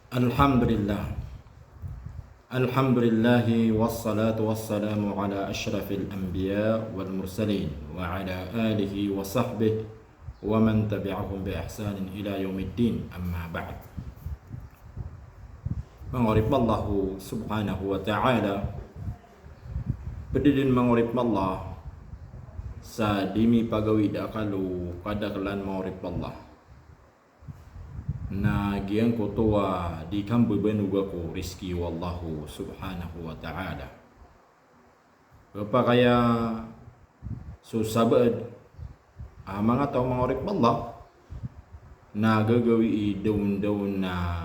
Alhamdulillah. Alhamdulillahi wassalatu wassalamu ala ashrafil anbiya wal mursalin wa ala alihi wa sahbihi wa man tabi'ahum bi ihsanin ila yaumiddin, amma ba'd. Mengorib Allah subhanahu wa ta'ala, pedidin mengorib Allah sadimi pagawi da kalau kadaklan mengorib Allah na gian ko toa di kambu benuga ko rizki wallahu subhanahu wa ta'ala. Apa kaya susabad mga tao mangorip Allah na gagawi daun-daun na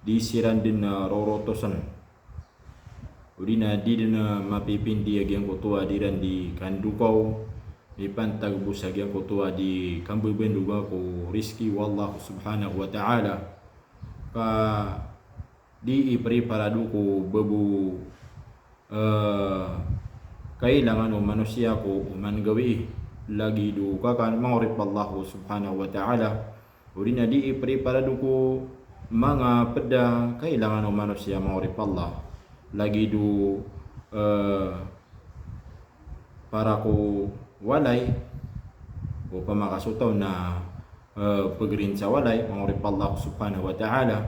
disiran din na rorotosan udi na di din na mapipindi gian ko toa diran di kandukaw ipantag busagyan ko tuwa di kambuben duga ko rizki wallahu subhanahu wa ta'ala ka di ipreparado ko babu kailangan o manusia ko man gawi lagi do kakan mangorip Allah subhanahu wa ta'ala uri na di ipreparado ko mga peda kailangan o manusia mangorip Allah lagi do para ko walay o pamakasutaw na pagrin sa walay mangorip Allah subhanahu wa ta'ala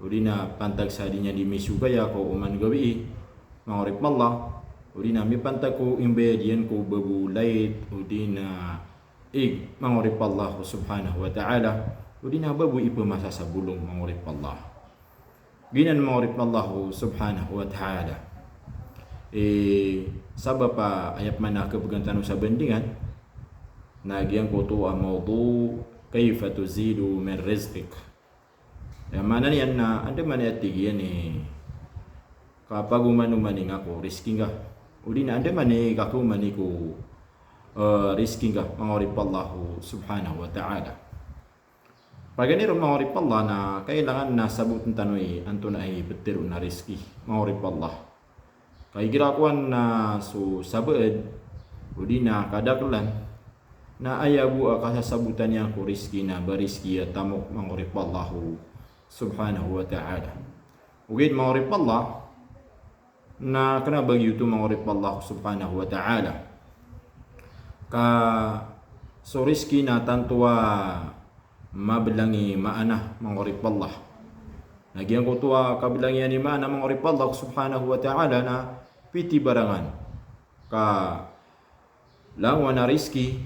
uli na pantag sa di niya di misugaya ko uman gawi mangorip Allah uli na mi pantag ko imbayadian ko babulayt uli na mangorip Allah subhanahu wa ta'ala uli na babu ipamasa sa bulong mangorip Allah ginan mangorip Allah subhanahu wa ta'ala sabab pa ayat mana kebegantan sa bendingan nagyan ko to ang mawdu kayfa tuzidu min rizqik yang mana niyan na anda man atigian kapag umani ako rizki nga udi na anda man kaku maniku rizki nga mangorip Allah subhanahu wa ta'ala paganiro mangorip Allah na kailangan na sabutan tanoy anto na ay betir na rizki mangorip Allah kay girakuan na so sabad udi na kadaklan na ayabu akasasabutan niya ko rizki na bariski at tamok mangorip Allah subhanahu wa ta'ala ugid mangorip Allah na kana bagyo to mangorip Allah subhanahu wa ta'ala ka so rizki na tantua mabelangi maana mangorip Allah nagyan ko tuwa kabilangi ni maana mangorip Allah subhanahu wa ta'ala na piti barangan ka langwa na rizki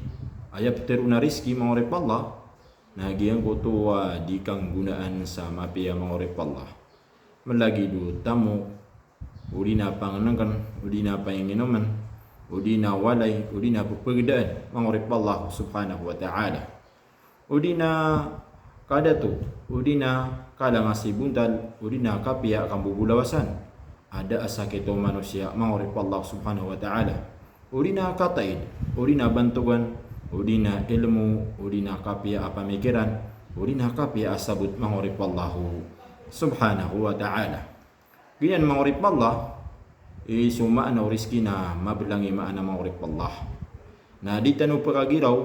ayap teru na rizki mangorip Allah nagyan ko tuwa di kang gunaan sa mapiya mangorip Allah malagi do tamo udi na panganangkan udi na painginoman udi na walay udi na pupagdaan mangorip Allah subhanahu wa ta'ala udi na kada to udi na kala nga sibuntal udi na kapiya kang bubulawasan ada asakit o manusia mangorip Allah subhanahu wa ta'ala udi na kataid udi na bantugan udi na ilmu udi na kapiya apamikiran udi na kapiya asabut mangorip Allah subhanahu wa ta'ala ganyan mangorip Allah suma na rizki na mabelangi maana mangorip Allah na di tanu pagagiraw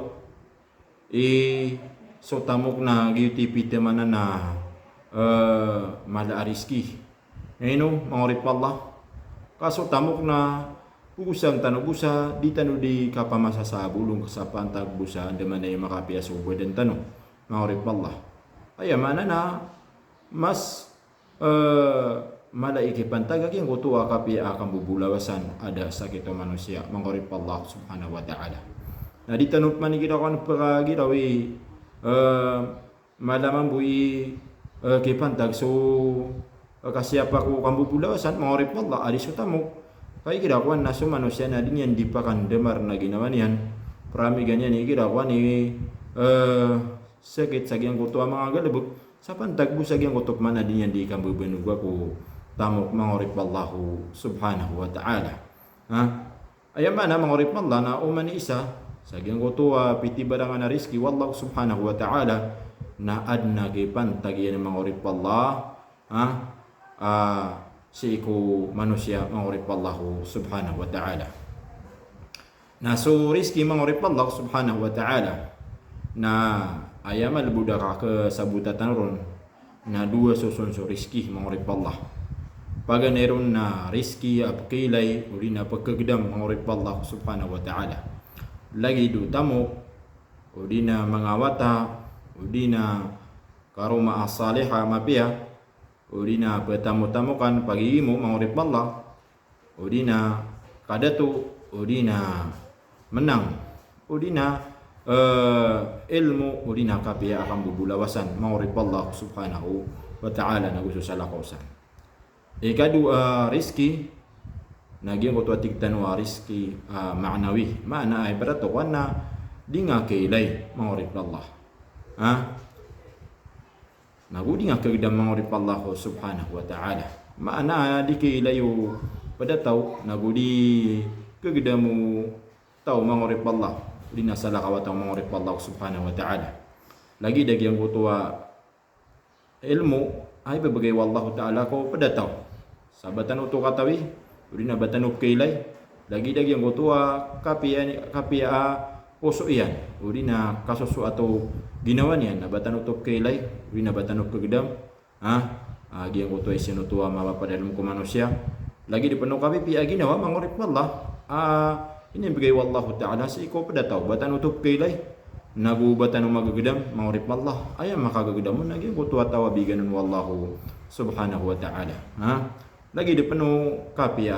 so tamok na giyuti mana na mala rizki mangorip Allah kaso tamok na pusang tanubusa di tanu di kapamasa sa bulong kasapantag busa andaman na yung makapiya sa ubadan tanu mangorip Allah ay mana na mas malaiki pantag yung kutuwa kapiya akang bubulawasan ada sakit o manusia mangorip Allah subhanahu wa ta'ala na di tanu manigiraw pagagirawi malaman bui kipantag so kasiapa ko kambubulawasan mangorip Allah adi sutamok kay girakuan na so manusia na din yan di pa kan demar na ginawa niyan parami ganyan girakuan sakit sagyang kutuwa mga galabog sa pantagbo sagyang kutok man na din yan di kambubenugwa ko tamok mangorip Allah subhanahu wa ta'ala ayan man na mangorip Allah na umani isa sagyang kutuwa piti barangan na rizki wallahu subhanahu wa ta'ala na adna kipantag yan mangorip Allah si iku manusia mangorip Allah subhanahu wa ta'ala na so rizki mangorip Allah subhanahu wa ta'ala na ayamal budaka ke sabutatan ron na dua susun so rizki mangorip Allah paganerun na rizki apkilay udina pagkagdam mangorip Allah subhanahu wa ta'ala lagi du tamu udina mangawata udina karuma as-salihah mapia udina bertamu-tamukan pagimu mangorip Allah udina kadatu udina menang udina ilmu udina kapia akan bubulawasan mangorip Allah subhanahu wa ta'ala nagususala kausan ikadu rizki nagyan ko tuatig tanwa rizki ma'nawi ma'na ay berato wana dinga kailay mangorip Allah nagudi nga kagdam mangorip Allah subhanahu wa ta'ala ma'na di kailayo pada tau nagudi kagdamu tau mangorip Allah di nasala kawatang mangorip Allah subhanahu wa ta'ala lagi dagi yang kutua ilmu ay babagay wallahu ta'ala ko pada tau sabatan uto katawi di nabatan kailay lagi dagi yang kutua kapia puso iyan udi na kasusu atau ginawa niyan nabatan utop kailay udi nabatan utop kagdam agi ang kutua isinutua mapapadalom ko manusia lagi di penuh kami pia ginawa mangorip Allah ini bagay wallahu ta'ala sa ikaw padataw batan utop kailay nagubatan magagdam mangorip Allah ayam makagagdam mo nagi ang kutua tawabigan wallahu subhanahu wa ta'ala lagi di penuh kapi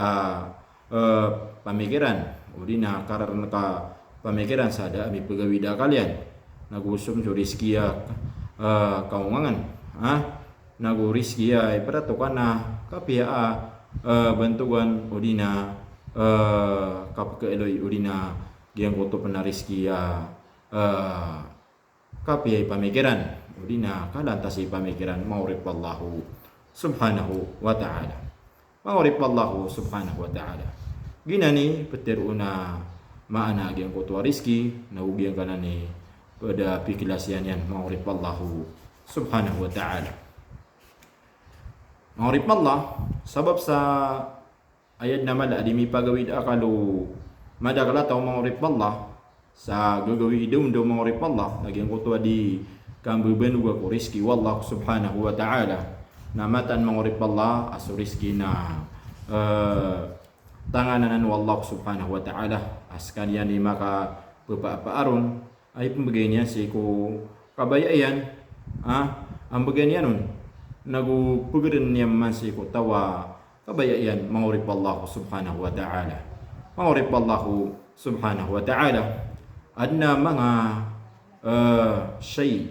pamikiran udi na karena ka pemikiran sada ami pegawida kalian nagusum so rizki kaungangan nagu rizki iparato kana kapia bantuan udina kapkeeloy udina giang koto pena rizki kapia pemikiran udina kalantasi pemikiran maurip Allahu subhanahu wa ta'ala maurip Allahu subhanahu wa ta'ala ginani petiruna maana agyang kutua rizki naugyang kanani pada pikilasian yan mangurip Allahu subhanahu wa ta'ala mangurip Allah sabab sa ayat na mala adimi pagawid akalu madakala tau mangurip Allah sa gagawi idum do mangurip Allah agyang kutua di kambuben uga ko rizki wallahu subhanahu wa ta'ala namatan mangurip Allah aso rizki na tanganan wallahu subhanahu wa ta'ala askanian di maka bepa-apa-aron ay pembagaynya si ko kabayayan ang bagay nun nagu pagren niya man si ko tawa kabayayan mangurip Allah subhanahu wa ta'ala mangurip Allah subhanahu wa ta'ala adna mga shay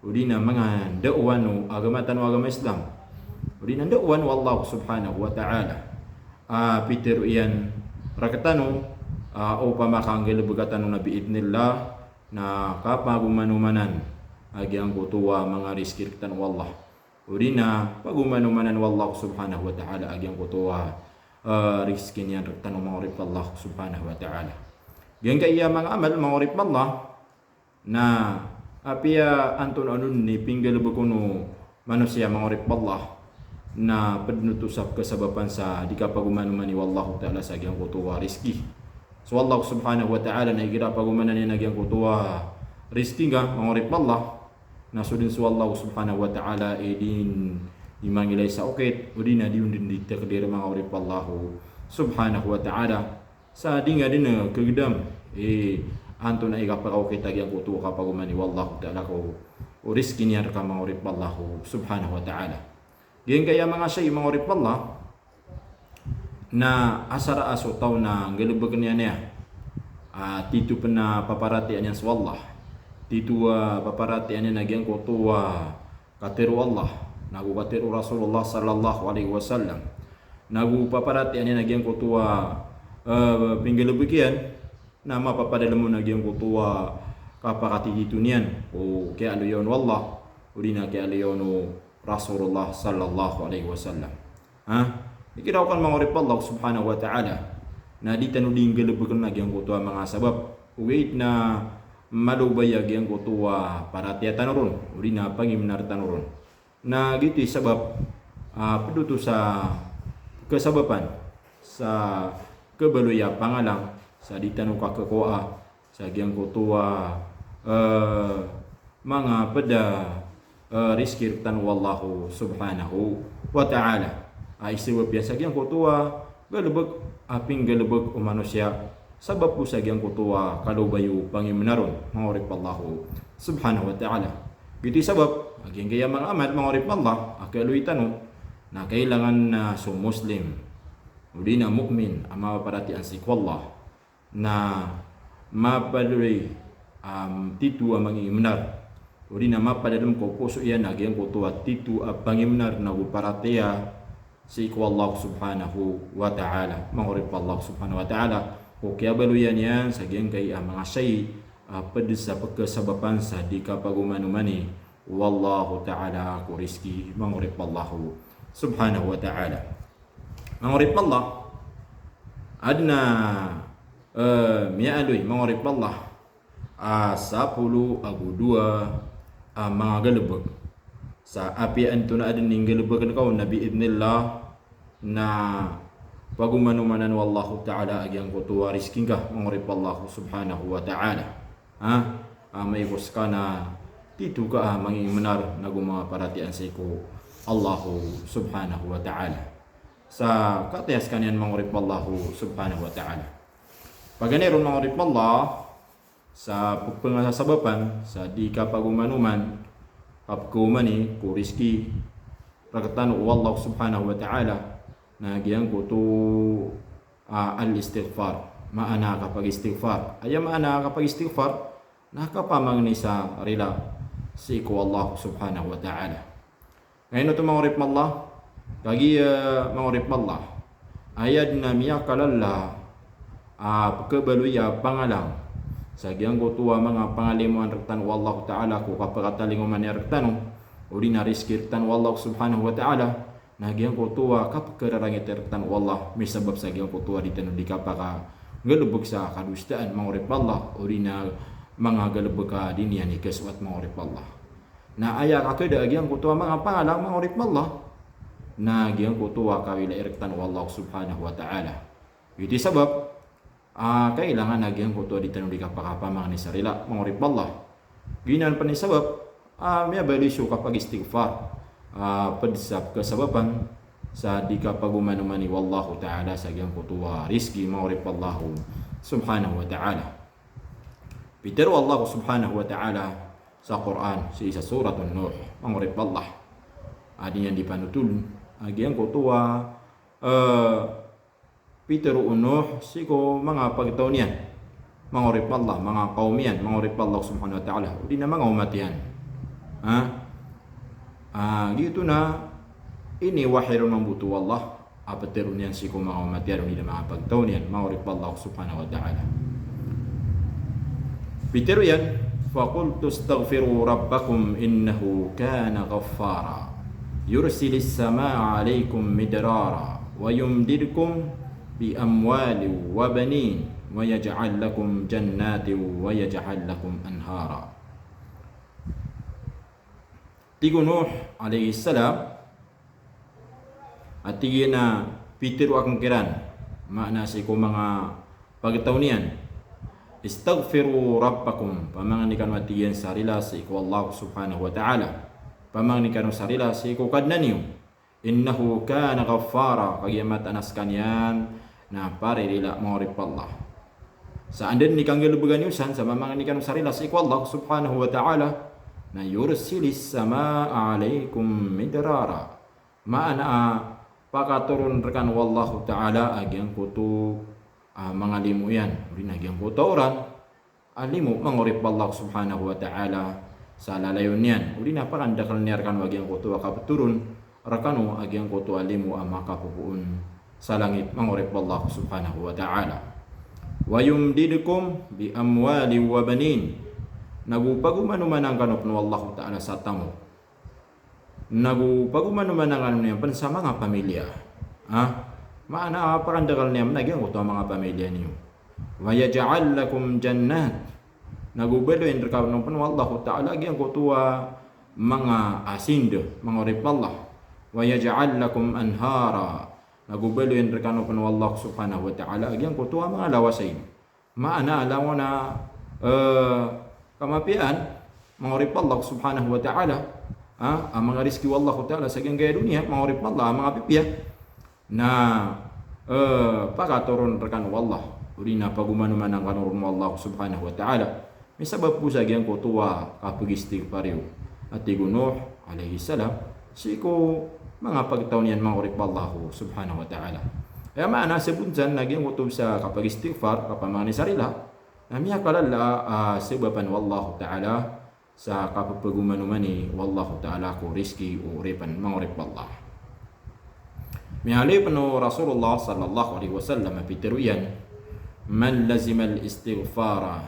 udina mga da'wan agamatan o agama Islam udina da'wan wallahu subhanahu wa ta'ala Peter iyan rakatano o pamakanggal bagatano na biidnillah na kapagumanumanan agi ang kutuwa mga rizki kitan wallah urina pagumanumanan wallahu subhanahu wa ta'ala agi ang kutuwa rizki niyan rakatano mangurip Allah subhanahu wa ta'ala diyan kaya mga amal mangurip Allah na apia anton anun ni pinggal bukuno manusia mangurip Allah na penutusap kesababan sa di kapagumanuman ni wallahu ta'ala sa agyang kutuwa rizki so Allah subhanahu wa ta'ala na igira pagumanan niya agyang kutuwa rizki nga mangurip Allah na sudin so Allah subhanahu wa ta'ala din imangilay sa ukit o di na di undin di takdir mangurip Allah subhanahu wa ta'ala sa di nga din kagdam anto na ikapakaw kita agyang kutuwa kapaguman ni wallahu ta'ala ko o rizki niya ka mangurip Allah subhanahu wa ta'ala diyan kaya mga siya mangurip Allah na asara aso tao na galubag niya titu pa na paparatian niya sa Allah titu paparatian niya nagyang kutuwa katiru Allah nagu katiru Rasulullah sallallahu alaihi wasallam nagu paparatian niya nagyang kutuwa pinggalubag yan na mapapadala mo nagyang kutuwa kapakati dito niyan o kaya aluyon wallah o di na kaya aluyon Rasulullah sallallahu alaihi wasallam ikiraw kan mangurip Allah subhanahu wa ta'ala na di tanuding galubag na gyang kutuwa mga sabab wait na malubay gyang kutuwa para tiya tanuron uri na pangimnar tanuron na gitu sabab peduto sa kesababan sa kebaluya pangalang sa ditanu kakekoa sa gyang kutuwa mga pada rizki tan wallahu subhanahu wa ta'ala. Istiwa biasa yang kutua galebeg aping galebeg manusia sabab ku sagyang kutua kalau bayu pangi menaron mangorip Allahu subhanahu wa ta'ala. Gitu sabab aging kaya mga amat mangorip Allah akaluy tanu na kailangan na muslim udi na mukmin ama paratian si Allah na mapaluy titu amang imenar udi na mapadalem ko puso yan aging kutua titu pangi menar na uparatia si Allah subhanahu wa ta'ala mangorip Allah subhanahu wa ta'ala. Kaya baluyan yan sa geng kay mga say pedesa pagkasabapan sa di kapagumanumani wallahu ta'ala ku rizki mangurip Allahu subhanahu wa ta'ala. Mangurip Allah adna mi'aloy mangurip Allah 10 agu 2 mga galebeg sa api antuna adin ning galebegan kau nabi idnillah na pagumanumanan wallahu ta'ala agyang kutuwa rizking ka mangurip Allah subhanahu wa ta'ala. May kuskana titu ka manging menar na gumaparatian sa iku Allahu subhanahu wa ta'ala. Sa katayas kanyan mangurip Allahu subhanahu wa ta'ala. Paganeron mangurip Allah sa pagpangasasabapan sa di ka pagumanuman kapkumani ku rizki rakatan Allah subhanahu wa ta'ala na giyang ko to al-istighfar. Maana kapag istighfar. Aya maana kapag istighfar nakapamang ni sa rila si ko Allah subhanahu wa ta'ala. Ngayon ito mangurip Allah kagi mangurip Allah ayad na miya kalala pagkabaluya pangalang sa giyang ko tuwa mga pangalimuan rektan Allah ta'ala ko kapag katalinguman ni rektano uri na riskirtan Allah subhanahu wa ta'ala nagyang kutuwa kapag kararangit ertan wallah may sabab sa gyang kutuwa dito di kapaka galubog sa kadustaan mangurip Allah o di na mga galubog ka din yan ikaswat mangurip Allah na aya kakada gyang kutuwa mga pangalang mangurip Allah na gyang kutuwa kawila ertan wallah subhanahu wa ta'ala. Iti sabab kailangan nagyang kutuwa dito di kapaka pamang ni sarila mangurip Allah ginan pa ni sabab may balisyo kapag istighfar pedesap kesababan sa di kapagumanumani wallahu ta'ala sa gyang kutuwa rizki mangurip Allahu subhanahu wa ta'ala. Pitero Allah subhanahu wa ta'ala sa Quran sa isa surat Nuh mangurip Allah adin yang dipanutul gyang kutuwa Pitero Nuh siko mga pagtaon yan mangurip Allah mga kaum yan mangurip Allah subhanahu wa ta'ala di na mga umat yan gitu na ini wahirun mambutu Allah apaterun yan si kuma umatyan ni mga pagtaon yan mangurip Allah subhanahu wa ta'ala. Pitero yan faqultu astaghfiru rabbakum innahu kana ghaffara yursilis samaa alaykum midrara wa yumdidkum bi amwali wa banin wa yaj'al lakum jannatin wa yaj'al lakum anhara. Tigo Nuh alaihi salam at tigin na pitiro akong kiran maana si ko mga pagtaunian istaghfiru rabbakum pamanganikan matiyan sarila si ko Allah subhanahu wa ta'ala pamanganikan sarila si ko kadnaniyo innahu kana ghaffara kagiamat anas kanyan na pare rila mangurip Allah sa anden ni kang galubugan yusan sa pamanganikan sarila si ko Allah subhanahu wa ta'ala na yursilis samaa alaikum midrara maana pakaturun rekan wallahu ta'ala agyang kutu mga limu yan rin agyang kutu oran alimu mangurip Allah subhanahu wa ta'ala sa lalayon yan uri na pakandakal niyarkan wagyang kutu akapaturun rakano agyang kutu alimu makapupuun sa langit mangurip Allah subhanahu wa ta'ala wa yumdidukum bi amwali wa banin nagupagumanuman ang kanop no Allah ta'ala sa tamo nagupagumanuman ang ano niya pan sa mga pamilya maana parandakal niya nagyang uto mga pamilya niyo wa yaj'al lakum jannat nagubaluin rekaw no pan Allah ta'ala gyang kutuwa mga asindo mga urip Allah wa yaj'al lakum anhara nagubaluin rekaw no pan Allah subhanahu wa ta'ala gyang kutuwa mga lawasin maana alam mo na kamapian mangurip Allah subhanahu wa ta'ala ang mga rizki wallahu ta'ala sa gaya dunia mangurip Allah mga pipya na pakatoron rekan wallah urina pagumanuman ang kanurun wallahu subhanahu wa ta'ala may sabab po sa gyan ko tuwa kapagistighfariw at Nuh alaihi salam siko mga pagtaon yan mangurip wallahu subhanahu wa ta'ala kaya maana sa bunsan nagyang utub sa kapagistighfar kapamani sarila na miya kalala sebaban wallahu ta'ala sa kapapagumanuman ni wallahu ta'ala ko rizki o uripan mangurip wallah mihalay pano Rasulullah sallallahu alaihi wasallam pitiruyan man lazima al-istighfara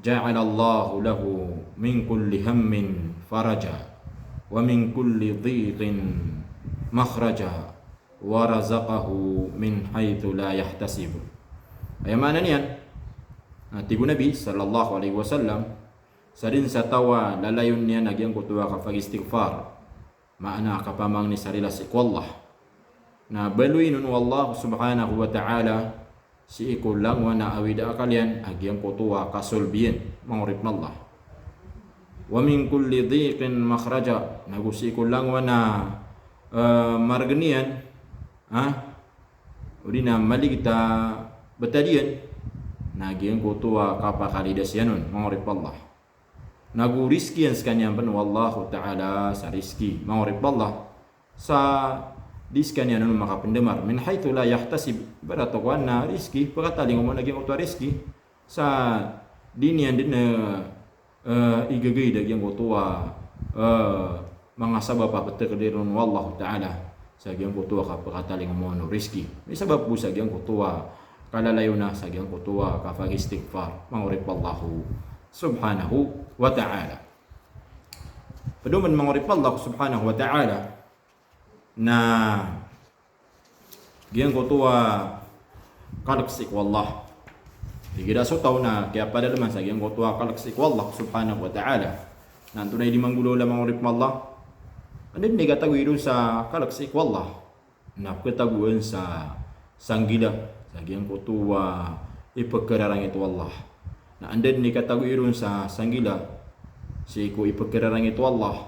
ja'ala Allahu lahu min kulli hammin faraja wa min kulli dhiqin makhraja wa razaqahu min haythu la yahtasib. Ay mana niyan? Tigo Nabi sallallahu alaihi wasallam sa din sa tawa lalayon niya nagyang kutuwa kapag istighfar maana kapamang ni sarila si Allah na baluin nun wallahu subhanahu wa ta'ala si ikulang wa na awida akalian agyang kutuwa kasulbiyan mangurip na Allah wa min kulli dhiqin makhraja nagusi ikulang wa na marganian uri na maligita batalian nagyang kutuwa kapakalidas yanon mangurip Allah nagu rizki yan sa kanyang pan wallahu ta'ala sa rizki mangurip Allah sa diskan yan ano makapindamar min haythu la yahtasib barato ko na rizki pagkataling mo naging utwa rizki sa dinian din igagay dagyang utwa mga sabab pa patakdirun wallahu ta'ala sa gyang utwa kapagkataling mo no rizki may sabab po sa gyang utwa kalalayo na sa gyang utwa kapag istighfar mangurip Allahu subhanahu wa ta'ala paduman mangurip Allah subhanahu wa ta'ala na gyan ko tuwa kalaksik wallah digida so tao na kaya pada naman sa gyan ko tuwa kalaksik wallah subhanahu wa ta'ala na tunay di manggulo lamang urip Allah and then negatagwiro sa kalaksik wallah na kataguan sa sanggila sa gyan ko tuwa ipagkararang ito Allah na and then negatagwiro sa sanggila si ko ipagkararang ito Allah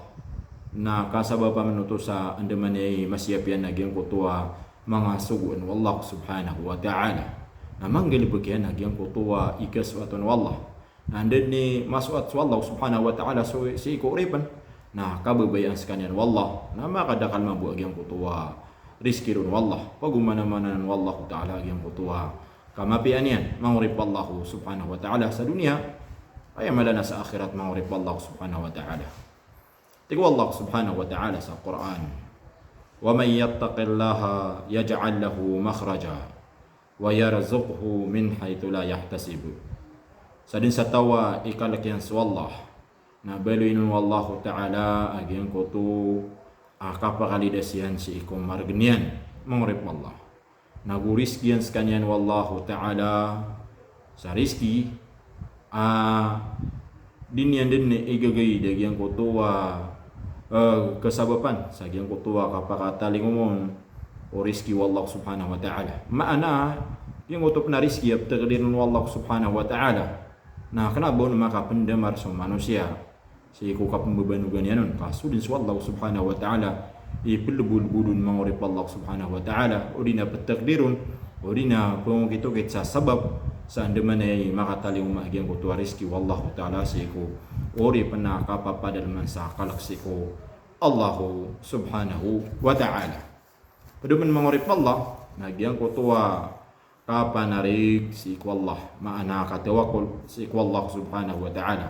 na kasaba pa manuto sa andaman ay masiyapyan nagyang kutuwa mga suguan wallah subhanahu wa ta'ala na manggalibagyan nagyang kutuwa ikaswatan wallah na andad ni masuat wallah subhanahu wa ta'ala so si ikuripan na kababayan sa kanyan wallah na makadakal mabu agyang kutuwa rizki ron wallah pagumanaman wallah ta'ala agyang kutuwa kamapian yan mangurip Allah subhanahu wa ta'ala sa dunia ay malana sa akhirat mangurip Allah subhanahu wa ta'ala. Tigo Allah subhanahu wa ta'ala sa Quran وَمَنْ يَتَّقِ اللَّهَ يَجْعَلْ لَهُ مَخْرَجًا وَيَرْزُقْهُ مِنْ حَيْثُ لَا يَحْتَسِبُ sa din sa tawa ikalakyan sa Allah na baluin wallahu ta'ala agyan ko to kapakalidas yan si ikong margnian mangurip Allah naguriski yan sa kanyan wallahu ta'ala sa riski din yan din igagay dagyan ko to kasabapan sa giyang kutuwa kapakataling umon o riski wallah subhanahu wa ta'ala maana yung utop na riski at takdirin wallah subhanahu wa ta'ala na kanabo na makapandamar sa manusia sa ikukapambabanugan yanon kaso din sa wallah subhanahu wa ta'ala ipilubulbulun mangurip wallah subhanahu wa ta'ala o di na patakdirun o di na pumukitukit sa sabab sa andaman ay makataling umahigyan kutuwa riski wallah ta'ala sa iku ori pa nakapapadalman sa kalaksiko Allahu subhanahu wa ta'ala. Paduman mangurip Allah, nagyang kutuwa kapanarig si Allah, maana katawakol si Allah subhanahu wa ta'ala.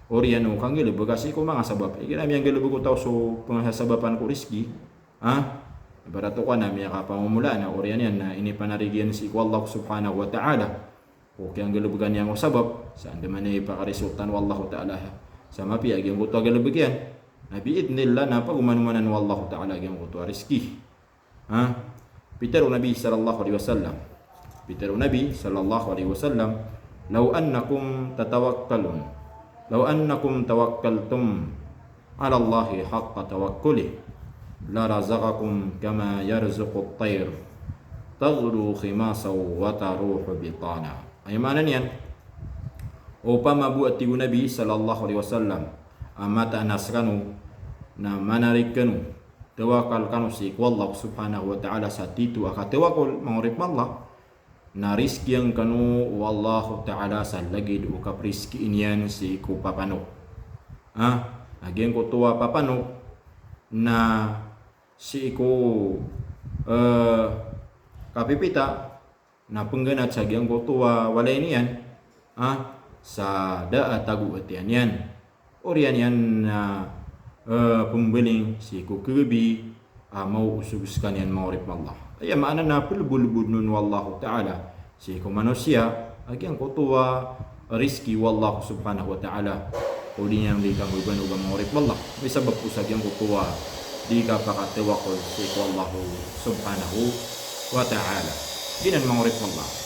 Ori ano kang gilubog kasi ko mga sabab. Ikinami ang gilubog ko tao so pangasababan ko riski. Barato ka na miya kapamumula na ori yan na inipanarigyan si Allah subhanahu wa ta'ala. Okay ang galubugan niya ang sabab saan naman ay pakaresultan wallahu ta'ala sa mapi agyang kuto galubugan nabiid nila na pagumanumanan wallahu ta'ala agyang kuto rizki Peter Nabi sallallahu alaihi wasallam Peter Nabi sallallahu alaihi wasallam law annakum tawakkaltum ala Allahi haqqa tawakkuli la razaqakum kama yarzuqu at-tayr taghdu khimasaw wa taruhu bitana. Ay mana niyan upama buat tigo Nabi sallallahu alaihi wasallam mata nasranu na manarik kanu tawakal kanu si Allah subhanahu wa ta'ala sa titu aka tawakul mangurip Allah na rizki yang kanu wallahu ta'ala sa lagi du ka rizki inian si ku papano agen ko tuwa papano na si ku kapipita na pengganat sa gyang ko tuwa walay niyan sa daat tagu atian yan orian yan na pembeling si kukubi mau usubuskan yan mangurip Allah ay maana na pilbulbud nun wallahu ta'ala si ku manusia agyang ko tuwa rizki wallahu subhanahu wa ta'ala uli yang di kang uban uban mangurip Allah may sabab po sa gyang ko tuwa di ka pakatawakol si ku wallahu subhanahu wa ta'ala ginan mangurip Allah